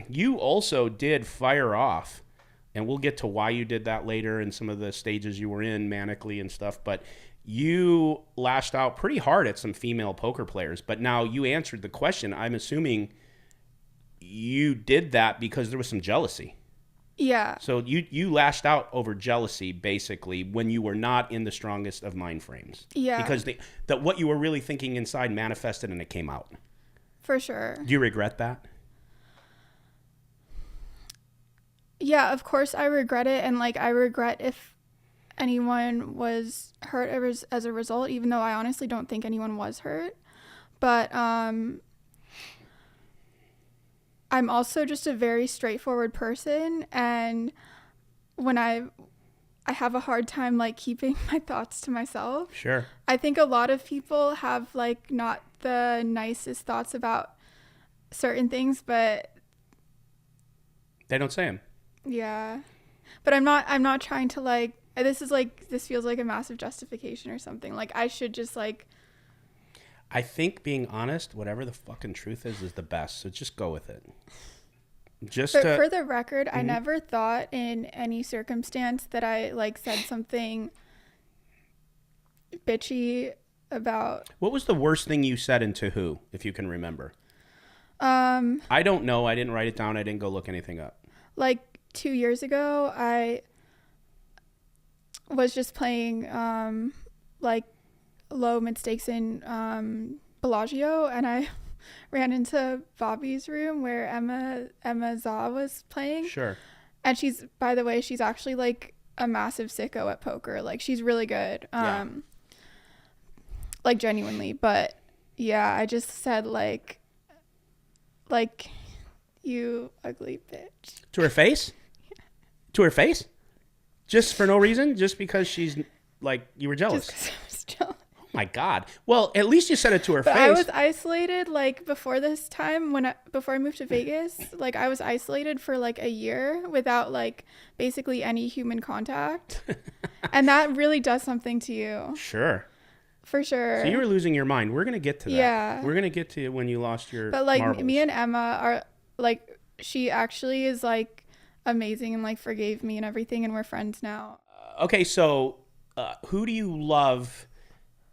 You also did fire off, and we'll get to why you did that later and some of the stages you were in manically and stuff, but you lashed out pretty hard at some female poker players. But now you answered the question. I'm assuming you did that because there was some jealousy. Yeah. So you lashed out over jealousy, basically, when you were not in the strongest of mind frames. Yeah. Because that what you were really thinking inside manifested and it came out. For sure. Do you regret that? Yeah, of course I regret it. And like, I regret if anyone was hurt as a result, even though I honestly don't think anyone was hurt. But I'm also just a very straightforward person, and when I have a hard time like keeping my thoughts to myself. Sure. I think a lot of people have like not the nicest thoughts about certain things, but they don't say them. Yeah. But I'm not trying to like, this feels like a massive justification or something. Like I should just like, I think being honest, whatever the fucking truth is the best. So just go with it. For the record, I never thought in any circumstance that I like said something bitchy about. What was the worst thing you said and to who, if you can remember? I don't know. I didn't write it down. I didn't go look anything up. Like 2 years ago, I was just playing like low mid stakes in Bellagio, and I ran into Bobby's room where Emma Za was playing. Sure. And by the way, she's actually like a massive sicko at poker. Like she's really good. Like genuinely. But yeah, I just said like you ugly bitch. To her face? Yeah. To her face? Just for no reason? Just because she's like, you were jealous? Just because I was jealous. My God. Well, at least you said it to her face. I was isolated like before this time before I moved to Vegas. Like I was isolated for like a year without like basically any human contact. And that really does something to you. Sure. For sure. So you were losing your mind. We're going to get to that. Yeah. We're going to get to when you lost your But like marbles. Me and Emma are like, she actually is like amazing and like forgave me and everything, and we're friends now. Okay, so who do you love?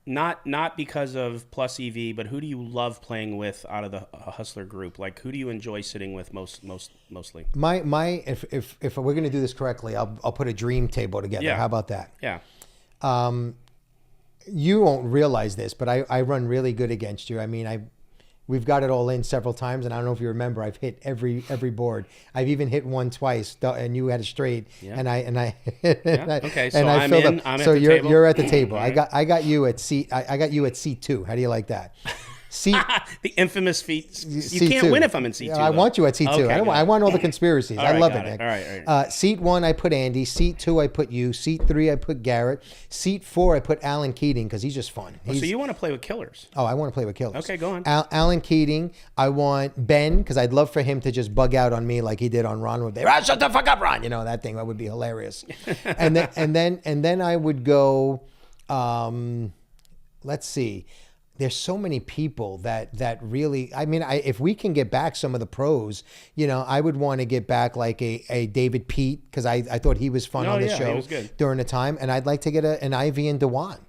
Not because of Plus EV, but who do you love playing with out of the Hustler group? Like, who do you enjoy sitting with mostly? If we're gonna do this correctly, I'll put a dream table together. Yeah. How about that? Yeah. You won't realize this, but I run really good against you. I mean, we've got it all in several times, and I don't know if you remember, I've hit every board. I've even hit one twice, and you had a straight, yeah. and I yeah. Okay, so and I I'm filled in. up. I'm so at the table. You're at the table. Right. I got you at seat. I got you at C2. How do you like that? The infamous feet. You C2. can't win if I'm in C2. I want you at C2. Okay, I want all the conspiracies. All right, I love got it, Nick. All right. Seat 1, I put Andy. Seat 2, I put you. Seat 3, I put Garrett. Seat 4, I put Alan Keating because he's just fun. So you want to play with killers? Oh, I want to play with killers. Okay, go on. Alan Keating. I want Ben because I'd love for him to just bug out on me like he did on Ron. Would be, shut the fuck up, Ron. You know that thing. That would be hilarious. and then I would go. Let's see. There's so many people that really, I mean, if we can get back some of the pros, you know, I would want to get back like a David Pete because I thought he was fun on the show during the time. And I'd like to get an Ivy and Dewan,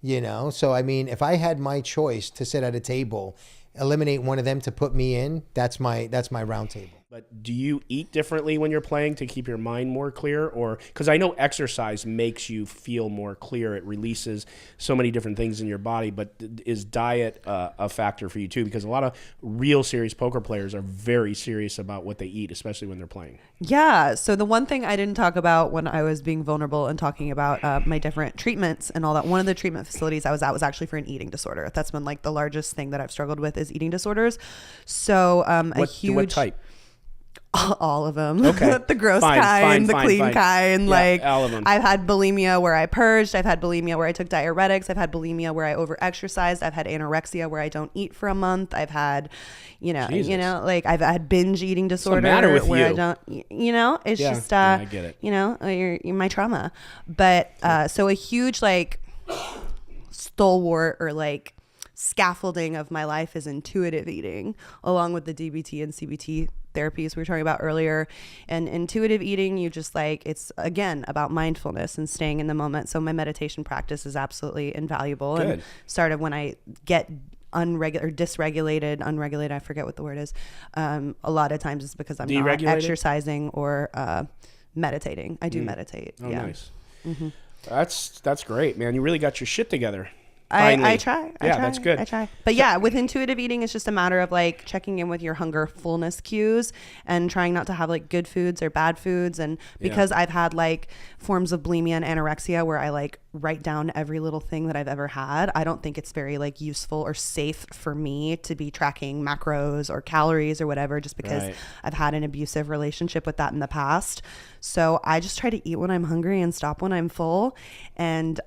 you know? So, I mean, if I had my choice to sit at a table, eliminate one of them to put me in, that's my round table. But do you eat differently when you're playing to keep your mind more clear? Or because I know exercise makes you feel more clear. It releases so many different things in your body. But is diet a factor for you too? Because a lot of real serious poker players are very serious about what they eat, especially when they're playing. Yeah. So the one thing I didn't talk about when I was being vulnerable and talking about my different treatments and all that, one of the treatment facilities I was at was actually for an eating disorder. That's been like the largest thing that I've struggled with is eating disorders. So what type? All of them. Okay. The gross kind, the clean kind. Yeah, like all of them. I've had bulimia where I purged. I've had bulimia where I took diuretics. I've had bulimia where I over-exercised. I've had anorexia where I don't eat for a month. I've had, Jesus. like I've had binge eating disorder matter with where you? I don't, it's just, I get it. You're my trauma. But so a huge like stalwart or like scaffolding of my life is intuitive eating, along with the DBT and CBT therapies we were talking about earlier. And intuitive eating, you just like, it's again about mindfulness and staying in the moment. So my meditation practice is absolutely invaluable. Good. And started when I get unregulated, I forget what the word is. A lot of times it's because I'm not exercising or meditating. I do meditate. Oh, yeah. nice. Mm-hmm. That's great, man. You really got your shit together. I try. That's good. I try. But yeah, with intuitive eating, it's just a matter of like checking in with your hunger fullness cues and trying not to have like good foods or bad foods. And because I've had like forms of bulimia and anorexia where I like write down every little thing that I've ever had, I don't think it's very like useful or safe for me to be tracking macros or calories or whatever, just because I've had an abusive relationship with that in the past. So I just try to eat when I'm hungry and stop when I'm full. And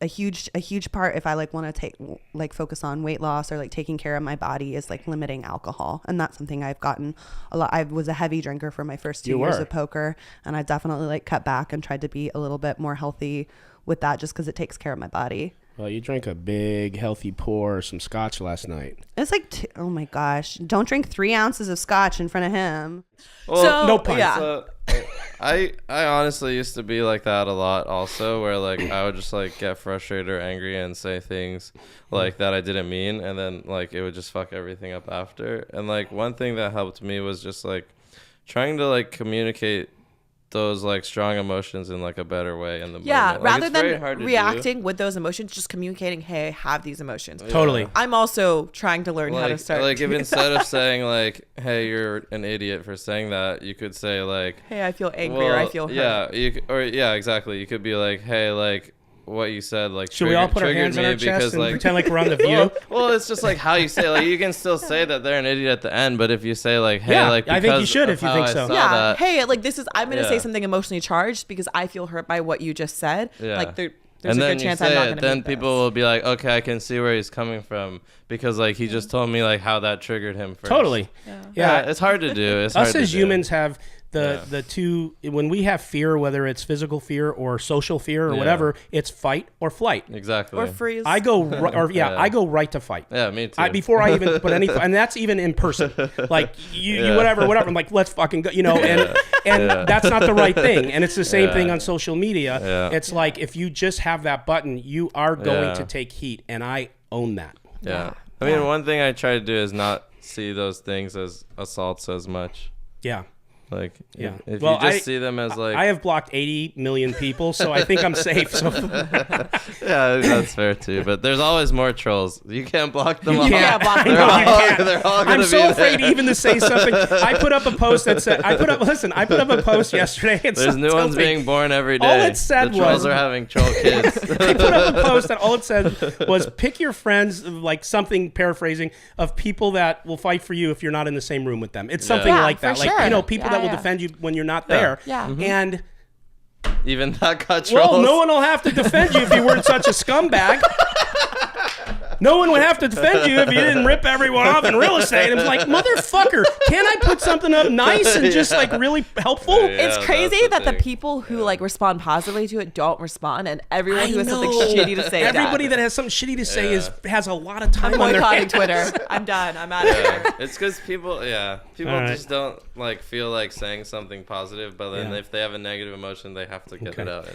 a huge part, if I like want to focus on weight loss or like taking care of my body, is like limiting alcohol. And that's something I've gotten a lot. I was a heavy drinker for my first 2 years of poker, and I definitely like cut back and tried to be a little bit more healthy with that, just because it takes care of my body. Well, you drank a big healthy pour of some scotch last night. It's like oh my gosh, don't drink 3 ounces of scotch in front of him. Well, so, no pun. Yeah. So, I honestly used to be like that a lot also, where like I would just like get frustrated or angry and say things like that I didn't mean, and then like it would just fuck everything up after. And like one thing that helped me was just like trying to like communicate those like strong emotions in like a better way in the moment. Rather than reacting with those emotions, just communicating, hey, I have these emotions. Totally. I'm also trying to learn how to start. Like if instead of saying like, hey, you're an idiot for saying that, you could say like, hey, I feel angry or I feel hurt. Exactly. You could be like, hey, like what you said like should we all put our hands on our chest and pretend like we're on The View? well, it's just like how you say, like you can still say that they're an idiot at the end, but if you say like, hey, like I think you should if you think so. Yeah, hey, like this is I'm gonna say something emotionally charged because I feel hurt by what you just said. Like there's a good chance I'm not gonna. Then people will be like, okay, I can see where he's coming from because like he just told me like how that triggered him first. Totally. Yeah, it's hard to do. Us as humans have the two, when we have fear, whether it's physical fear or social fear or whatever, it's fight or flight. Exactly. Or freeze. I go I go right to fight. Yeah, me too. Before I even put anything, and that's even in person. Like you whatever. I'm like, let's fucking go, and that's not the right thing. And it's the same thing on social media. Yeah. It's like if you just have that button, you are going to take heat, and I own that. Yeah. I mean, one thing I try to do is not see those things as assaults as much. Yeah. Like, yeah. If you just see them as like... I have blocked 80 million people, so I think I'm safe. So. Yeah, that's fair too. But there's always more trolls. You can't block them all. You can't block them all. They're all I'm so afraid even to say something. I put up a post that said, I put up a post yesterday. And there's new ones being born every day. All it said the trolls are having troll kids. I put up a post that all it said was pick your friends, like something paraphrasing, of people that will fight for you if you're not in the same room with them. It's something like that. Like, sure. People that will defend you when you're not there. Yeah. Mm-hmm. And even that got trolls. Well, no one will have to defend you if you weren't such a scumbag. No one would have to defend you if you didn't rip everyone off in real estate. It's like, motherfucker, can't I put something up nice and just like really helpful? Yeah, it's crazy that the people who like respond positively to it don't respond, and everyone who has something shitty to say. Everybody that has something shitty to say has a lot of time on their hands. Twitter. I'm done. I'm out of here. It's because people just don't like feel like saying something positive, but then if they have a negative emotion, they have to get it out.